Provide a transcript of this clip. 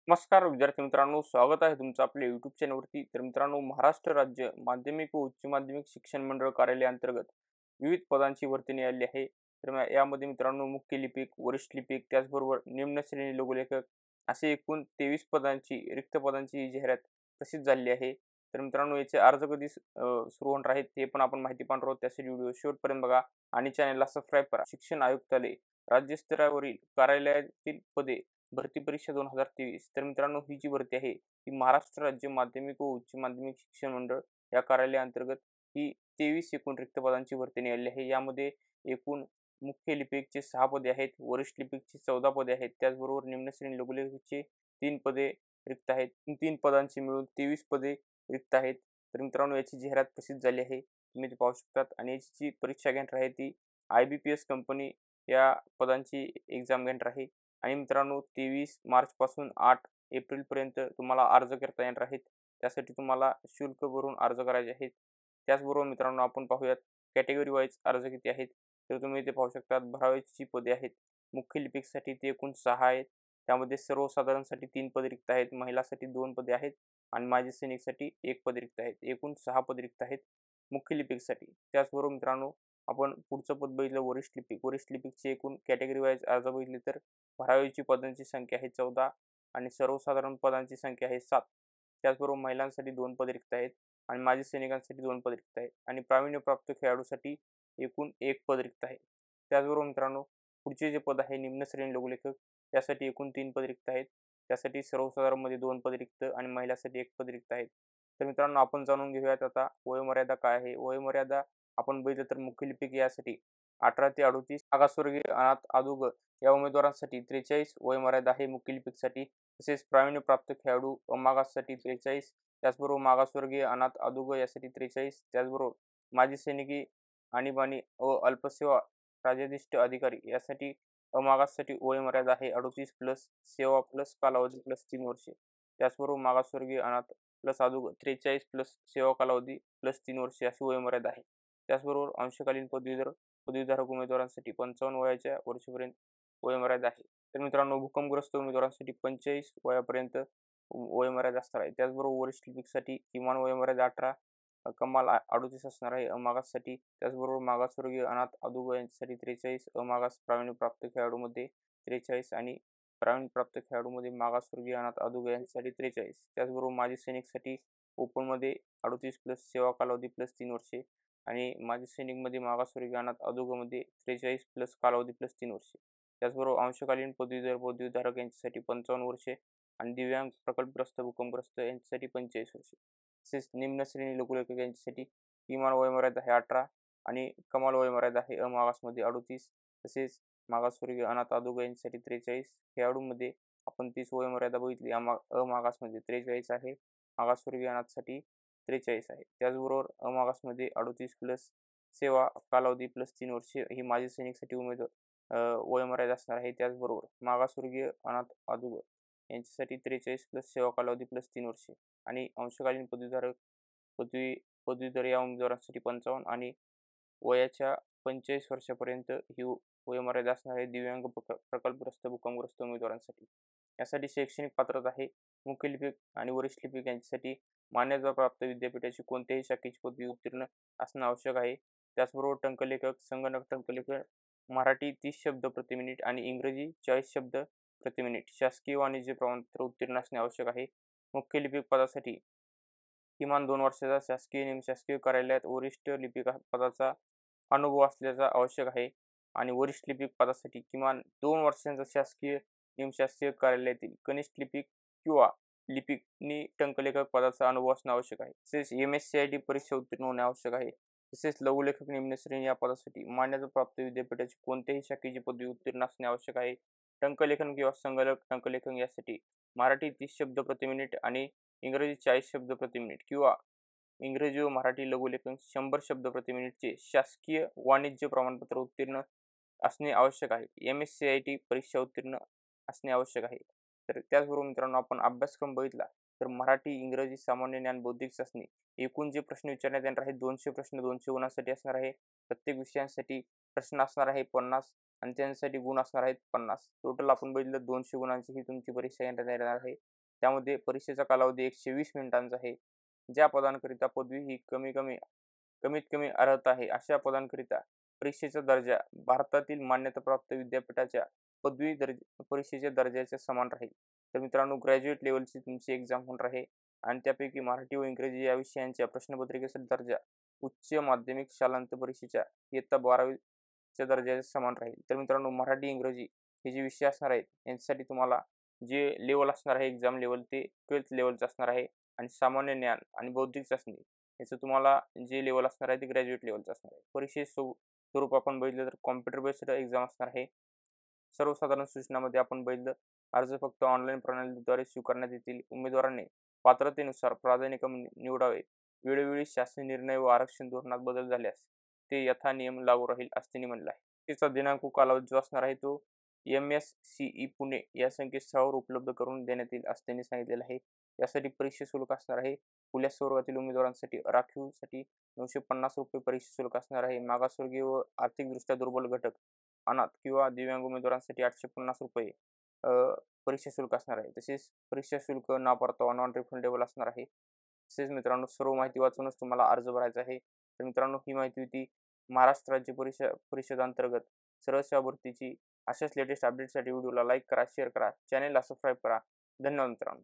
नमस्कार विद्यार्थी मित्रांनो, स्वागत आहे तुमचं आपल्या यूट्यूब चॅनलवरती. तर मित्रांनो, महाराष्ट्र राज्य माध्यमिक व उच्च माध्यमिक शिक्षण मंडळ कार्यालयाअंतर्गत विविध पदांची भरती निघाली आहे. तर यामध्ये मित्रांनो, मुख्य लिपिक, वरिष्ठ लिपिक, त्याचबरोबर निम्न श्रेणी लघुलेखक असे एकूण 23 पदांची रिक्त पदांची जाहिरात प्रसिद्ध झाली आहे. तर मित्रांनो, याचे अर्ज कधी सुरू होणार आहेत ते पण आपण माहिती पाहणार आहोत. त्यासाठी व्हिडिओ शेवटपर्यंत बघा आणि चॅनलला सबस्क्राईब करा. शिक्षण आयुक्तालय राज्यस्तरावरील कार्यालयातील पदे भरती परीक्षा 2023. तर मित्रांनो, ही जी भरती आहे ती महाराष्ट्र राज्य माध्यमिक व उच्च माध्यमिक शिक्षण मंडळ या कार्यालयाअंतर्गत ही 23 एकूण रिक्त पदांची भरती निघाली आहे. यामध्ये एकूण मुख्य लिपिकचे 6 पदे आहेत, वरिष्ठ लिपिकची 14 पदे आहेत, त्याचबरोबर निम्न श्रेणी लघुलेखकची 3 पदे रिक्त आहेत. 3 पदांची मिळून 23 पदे रिक्त आहेत. तर मित्रांनो, याची जाहिरात प्रसिद्ध झाली आहे, तुम्ही ते पाहू शकतात. आणि याची जी परीक्षा घेणार आहे ती IBPS कंपनी या पदांची एक्झाम घेणार आहे. आणि मित्रांनो, 23 मार्चपासून 8 एप्रिलपर्यंत तुम्हाला अर्ज करता येणार आहेत. त्यासाठी तुम्हाला शुल्क भरून अर्ज करायचे आहेत. त्याचबरोबर मित्रांनो, आपण पाहूयात कॅटेगरी वाईज अर्ज किती आहेत. तर तुम्ही इथे पाहू शकता, भरावीची जी पदे आहेत मुख्य लिपिकसाठी ते एकूण 6 आहेत. त्यामध्ये सर्वसाधारणसाठी 3 पदे रिक्त आहेत, महिलासाठी 2 पदे आहेत आणि माजी सैनिकसाठी 1 पद रिक्त आहेत. एकूण 6 पदे रिक्त आहेत मुख्य लिपिकसाठी. त्याचबरोबर मित्रांनो, आपण पुढचं पद बघितलं वरिष्ठ लिपिक. वरिष्ठ लिपिकचे एकूण कॅटेगरी वाईज अर्ज बघितले तर भरावीची पदांची संख्या आहे 14 आणि सर्वसाधारण पदांची संख्या आहे 7. त्याचबरोबर महिलांसाठी 2 पदे रिक्त आहेत आणि माजी सैनिकांसाठी 2 पदे रिक्त आहेत आणि प्रावीण्यप्राप्त खेळाडूसाठी एकूण 1 पद रिक्त आहे. त्याचबरोबर मित्रांनो, पुढचे जे पद आहे निम्न श्रेणी लघुलेखक, त्यासाठी एकूण 3 पदे रिक्त आहेत. त्यासाठी सर्वसाधारणमध्ये 2 पदे रिक्त आणि महिलांसाठी 1 पद रिक्त आहेत. तर मित्रांनो, आपण जाणून घेऊयात आता वयोमर्यादा काय आहे. वयोमर्यादा आपण बघितलं तर मुख्य लिपिक यासाठी 18 ते 38, मागासवर्गीय, अनाथ, अदोगर या उमेदवारांसाठी 43 वयोमर्यादा आहे मुख्य लिपिकसाठी. तसेच प्रावीण्यप्राप्त खेळाडू मागाससाठी 43, त्याचबरोबर मागासवर्गीय, अनाथ, अदोगर यासाठी 43, त्याचबरोबर माजी सैनिकी, आणीबाणी व अल्पसेवा राजदिष्ट अधिकारी यासाठी मागाससाठी वयोमर्यादा आहे 38 प्लस सेवा प्लस कालावधी प्लस 3 वर्षे. त्याचबरोबर मागासवर्गीय, अनाथ प्लस अदोगर 43 प्लस सेवा कालावधी प्लस 3 वर्षे अशी वयोमर्यादा आहे. त्याचबरोबर अंशकालीन पदवीधारक उमेदवारांसाठी 55 वयाच्या वर्षापर्यंत वयोमर्यादा आहे. तर मित्रांनो, भूकंपग्रस्त उमेदवारांसाठी 45 वयापर्यंत वयोमर्यादा असणार आहे. त्याचबरोबर वरिष्ठ लिपिकसाठी किमान वयोमर्यादा 18, कमाल 38 असणार आहे मागाससाठी. त्याचबरोबर मागासवर्गीय, अनाथ, अदोगर यांच्यासाठी 43, मागास प्रावीण्यप्राप्त खेळाडूमध्ये 43 आणि प्रावीण्यप्राप्त खेळाडूमध्ये मागासवर्गीय, अनाथ, अदोगर यांच्यासाठी 43. त्याचबरोबर माजी सैनिकसाठी ओपनमध्ये 38 प्लस सेवा कालावधी प्लस 3 वर्षे आणि माजी सैनिकमध्ये मागासवर्गीय, अनाथ, अदोगरमध्ये 43 प्लस कालावधी प्लस 3 वर्षे. त्याचबरोबर अंशकालीन पदवीधारक यांच्यासाठी 55 वर्षे आणि दिव्यांग, प्रकल्पग्रस्त, भूकंपग्रस्त यांच्यासाठी 45 वर्षे. तसेच निम्न श्रेणी लघुलेखक यांच्यासाठी किमान वयोमर्यादा आहे 18 आणि कमाल वयोमर्यादा आहे अमागासमध्ये 38. तसेच मागासवर्गीय, अनाथ, अदोगर यांच्यासाठी 43. खेळाडूंमध्ये आपण 30 वयोमर्यादा बघितली. अमागासमध्ये 43 आहे. मागासवर्गीय, अनाथसाठी 43 आहे. त्याचबरोबर अमागासमध्ये 38 प्लस सेवा कालावधी प्लस 3 वर्षे ही माजी सैनिकसाठी वयोमर्यादा असणार आहे. त्याचबरोबर मागासवर्गीय, अनाथ, अदोगर यांच्यासाठी 43 प्लस सेवा कालावधी प्लस 3 वर्षे आणि अंशकालीन पदवीधर या उमेदवारांसाठी 55 आणि वयाच्या 45 वर्षापर्यंत ही वयोमर्यादा असणार आहे दिव्यांग, प्रकल्पग्रस्त, भूकंपग्रस्त उमेदवारांसाठी. यासाठी शैक्षणिक पात्रता आहे मुख्य लिपिक आणि वरिष्ठ लिपिक यांच्यासाठी मान्यताप्राप्त विद्यापीठाची कोणत्याही शाखेची पदवी उत्तीर्ण असणं आवश्यक आहे. त्याचबरोबर टंकलेखक, संगणक टंकलेखक, मराठी 30 शब्द प्रति मिनिट आणि इंग्रजी 40 शब्द प्रति मिनिट शासकीय वाणिज्य प्रमाणपत्र उत्तीर्ण असणे आवश्यक आहे. मुख्य लिपिक पदासाठी किमान 2 वर्षाचा शासकीय निमशासकीय कार्यालयात वरिष्ठ लिपिक पदाचा अनुभव असल्याचा आवश्यक आहे आणि वरिष्ठ लिपिक पदासाठी किमान 2 वर्षांचा शासकीय निमशासकीय कार्यालयातील कनिष्ठ लिपिक किंवा लिपिकनी टंकलेखक पदाचा अनुभव असणे आवश्यक आहे. तसेच MSCIT परीक्षा उत्तीर्ण होणे आवश्यक आहे. तसेच लघुलेखक निम्न श्रेणी या पदासाठी मान्यताप्राप्त विद्यापीठाची कोणत्याही शाखेची पदवी उत्तीर्ण असणे आवश्यक आहे. टंकलेखन किंवा संगणक टंकलेखन यासाठी मराठी 30 शब्द प्रति मिनिट आणि इंग्रजी 40 शब्द प्रति मिनिट किंवा इंग्रजी व मराठी लघुलेखन 100 शब्द प्रति मिनिटचे शासकीय वाणिज्य प्रमाणपत्र उत्तीर्ण असणे आवश्यक आहे. MSCIT परीक्षा उत्तीर्ण असणे आवश्यक आहे. तर त्याचबरोबर मित्रांनो, आपण अभ्यासक्रम बघितला तर मराठी, इंग्रजी, सामान्य ज्ञान, बौद्धिक चाचणी एकूण जे प्रश्न विचारण्यात येणार आहेत 200 प्रश्न 200 गुणांसाठी असणार आहे. प्रत्येक विषयांसाठी प्रश्न असणार आहे 50 आणि त्यांसाठी गुण असणार आहेत 50. टोटल आपण बघितलं 200 गुणांची ही तुमची परीक्षा घेण्यात येणार आहे. त्यामध्ये परीक्षेचा कालावधी 120 मिनिटांचा आहे. ज्या पदांकरिता पदवी ही कमीत कमी अर्हता आहे अशा पदांकरिता परीक्षेचा दर्जा भारतातील मान्यताप्राप्त विद्यापीठाच्या परीक्षेच्या दर्जाच्या समान राहील. तर मित्रांनो, ग्रॅज्युएट लेव्हलची तुमची एक्झाम होणार आहे आणि त्यापैकी मराठी व इंग्रजी या विषयांच्या प्रश्नपत्रिकेचा दर्जा उच्च माध्यमिक शालांत परीक्षेच्या इयत्ता 12वीच्या दर्जाच्या समान राहील. तर मित्रांनो, मराठी इंग्रजी हे जे विषय असणार आहेत यांच्यासाठी तुम्हाला जे लेवल असणार आहे एक्झाम लेवल ते 12th लेवलचं असणार आहे आणि सामान्य ज्ञान आणि बौद्धिक चाचणी याचं तुम्हाला जे लेवल असणार आहे ते ग्रॅज्युएट लेवलचं असणार आहे. परीक्षेचं स्वरूप आपण बघितलं तर कॉम्प्युटर बेस्ड एक्झाम असणार आहे. सर्वसाधारण सूचनामध्ये आपण बघितलं, अर्ज फक्त ऑनलाईन प्रणालीद्वारे स्वीकारण्यात येतील. उमेदवारांनी पात्रतेनुसार प्राधान्यक्रम निवडावे. वेळोवेळी शासकीय निर्णय व आरक्षण धोरणात बदल झाल्यास ते यथानियम लागू राहील असं त्यांनी म्हणलं आहे. त्याचा दिनांक व कालावधी जो असणार आहे तो MSCE पुणे या संकेतस्थळावर उपलब्ध करून देण्यात येईल असं त्यांनी सांगितलेलं आहे. यासाठी परीक्षा शुल्क असणार आहे. खुल्या वर्गातील उमेदवारांसाठी राखीवसाठी ₹950 परीक्षा शुल्क असणार आहे. मागासवर्गीय व आर्थिकदृष्ट्या दुर्बल घटक, अनाथ किंवा दिव्यांग उमेदवारांसाठी ₹850 परीक्षा शुल्क असणार आहे. तसेच परीक्षा शुल्क न परतावा नॉन रिफंडेबल असणार आहे. तसेच मित्रांनो, सर्व माहिती वाचूनच तुम्हाला अर्ज भरायचा आहे. तर मित्रांनो, ही माहिती होती महाराष्ट्र राज्य परिषद अंतर्गत सरळ सेवा भरतीची. अशाच लेटेस्ट अपडेटसाठी व्हिडिओला लाईक करा, शेअर करा, चॅनेलला सबस्क्राईब करा. धन्यवाद मित्रांनो.